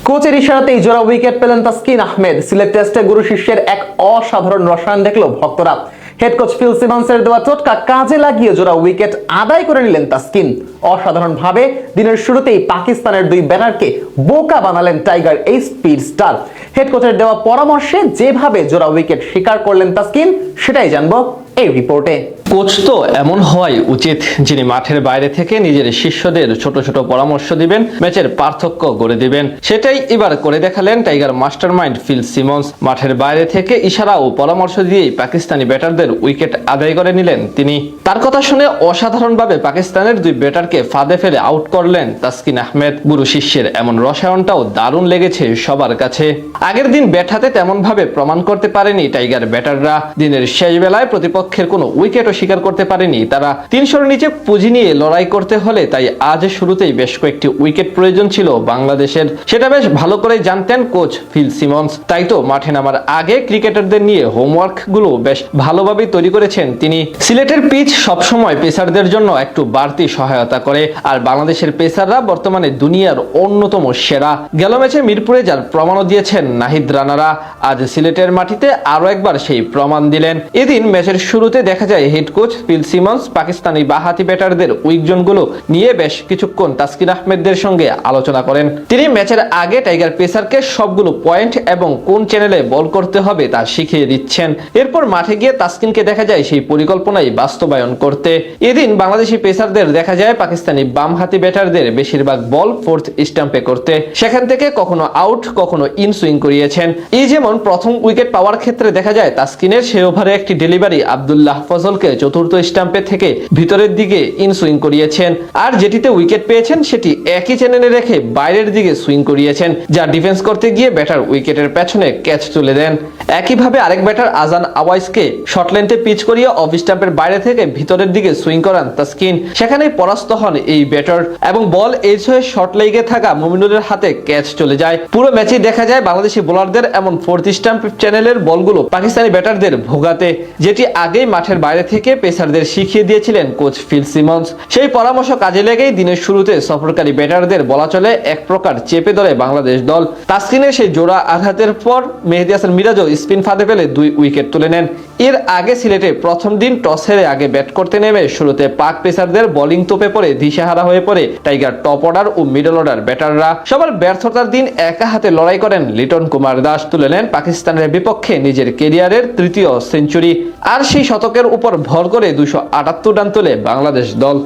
কোচের ইশারাতেই জোড়া উইকেট পেলেন তাসকিন আহমেদ। সিলেট টেস্টে গুরু শিষ্যের এক অসাধারণ রসায়ন দেখলো ভক্তরা। হেড কোচ ফিল সিমন্সের দেওয়া টোটকা কাজে লাগিয়ে জোড়া উইকেট আদায় করে নিলেন তাসকিন। অসাধারণভাবে দিনের শুরুতেই পাকিস্তানের দুই ব্যাটারকে বোকা বানালেন টাইগার এই স্পিড স্টার। হেড কোচের দেওয়া পরামর্শে যেভাবে জোড়া উইকেট শিকার করলেন তাসকিন, সেটাই জানবো এই রিপোর্টে। কোচ তো এমন হওয়াই উচিত যিনি মাঠের বাইরে থেকে নিজের শিষ্যদের ছোট ছোট পরামর্শ দিবেন, ম্যাচের পার্থক্য গড়ে দিবেন। সেটাই এবার করে দেখালেন টাইগার মাস্টারমাইন্ড ফিল সিমন্স। মাঠের বাইরে থেকে ইশারা ও পরামর্শ দিয়েই পাকিস্তানি ব্যাটারদের উইকেট আদায় করে নিলেন তিনি। তার কথা শুনে অসাধারণভাবে পাকিস্তানের দুই ব্যাটারকে ফাঁদে ফেলে আউট করলেন তাসকিন আহমেদ। গুরু শিষ্যের এমন রসায়নটাও দারুণ লেগেছে সবার কাছে। আগের দিন ব্যাট হাতে তেমন ভাবে প্রমাণ করতে পারেনি টাইগার ব্যাটাররা। দিনের শেষ বেলায় প্রতিপক্ষের কোনো উইকেটও স্বীকার করতে পারেনি তারা। 300-এর নিচে পুঁজি নিয়ে লড়াই করতে হলে তাই আজ শুরুতেই বেশ কয়েকটি উইকেট প্রয়োজন ছিল বাংলাদেশের। সেটা বেশ ভালো করে জানতেন কোচ ফিল সিমন্স। তাই তো মাঠে নামার আগে ক্রিকেটারদের নিয়ে হোমওয়ার্ক গুলো বেশ ভালোভাবেই তৈরি করেছেন তিনি। সিলেটের পিচ সবসময় পেসারদের জন্য একটু বাড়তি সহায়তা করে, আর বাংলাদেশের পেসাররা বর্তমানে দুনিয়ার অন্যতম সেরা। গেল ম্যাচে মিরপুরে যার প্রমাণও দিয়েছেন নাহিদ রানারা, আজ সিলেটের মাটিতে আরো একবার সেই প্রমাণ দিলেন। এদিন ম্যাচের শুরুতে দেখা যায় head coach Phil Simmons Pakistani বাহাতি ব্যাটারদের উইকজনগুলো নিয়ে বেশ কিছুক্ষণ তাসকিন আহমেদদের সঙ্গে আলোচনা করেন। তিনি ম্যাচের আগে টাইগার পেসারকে সবগুলো পয়েন্ট এবং কোন চ্যানেলে বল করতে হবে তা শিখিয়ে দিচ্ছেন। এরপর মাঠে গিয়ে তাসকিনকে দেখা যায় সেই পরিকল্পনাই বাস্তবায়ন করতে। এদিন বাংলাদেশি পেসারদের দেখা যায় পাকিস্তানি বামহাতি ব্যাটারদের বেশিরভাগ বল ফোর্থ স্টাম্পে করতে, সেখান থেকে কখনো আউট কখনো ইন সুইং করিয়েছেন। এই যেমন প্রথম উইকেট পাওয়ার ক্ষেত্রে দেখা যায় তাসকিনের সে ওভারে একটি ডেলিভারি আব্দুল্লাহ ফজলকে চতুর্থ স্টাম্পে থেকে ভিতরের দিকে ইন সুইং করিয়েছেন, আর যেটিতে উইকেট পেয়েছেন সেটি একই চ্যানেলে রেখে বাইরের দিকে সুইং করিয়েছেন, যা ডিফেন্স করতে গিয়ে ব্যাটার উইকেটের পেছনে ক্যাচ তুলে দেন। একইভাবে আরেক ব্যাটার আজান আওয়াইসকে শর্ট লেন্থে পিচ করিয়ে অফ স্টাম্পের বাইরে থেকে ভিতরের দিকে সুইং করান তাসকিন। সেখানেই পরাস্ত হন এই ব্যাটার এবং বল এজ হয়ে শর্ট লেগে থাকা মুমিনুরের হাতে ক্যাচ চলে যায়। পুরো ম্যাচেই দেখা যায় বাংলাদেশি বোলারদের এমন ফোর্থ স্টাম্প চ্যানেলের বলগুলো পাকিস্তানি ব্যাটারদের ভোগাতে, যেটি আগেই মাঠের বাইরে থেকে পেসারদের শিখিয়ে দিয়েছিলেন কোচ ফিল সিমন্স। সেই পরামর্শ কাজে লেগেই দিনের শুরুতে সফরকারী ব্যাটারদের বলা চলে এক প্রকার চেপে ধরে বাংলাদেশ দল। তাসকিনের সেই জোড়া আঘাতের পর মেহেদী হাসান মিরাজও স্পিন ফাঁদে ফেলে 2 উইকেট তুলে নেন। এর আগে সিলেটে প্রথম দিন টস হেরে আগে ব্যাট করতে নেমে শুরুতে পাক পেসারদের বোলিং তোপে পড়ে দিশেহারা হয়ে পড়ে টাইগার টপ অর্ডার ও মিডল অর্ডার ব্যাটাররা। সবার ব্যর্থতার দিন একা হাতে লড়াই করেন লিটন কুমার দাস, তুলে নেন পাকিস্তানের বিপক্ষে নিজের কেরিয়ারের 3য় সেঞ্চুরি। আর সেই শতকের উপর ভর করে 278 রান তোলে বাংলাদেশ দল।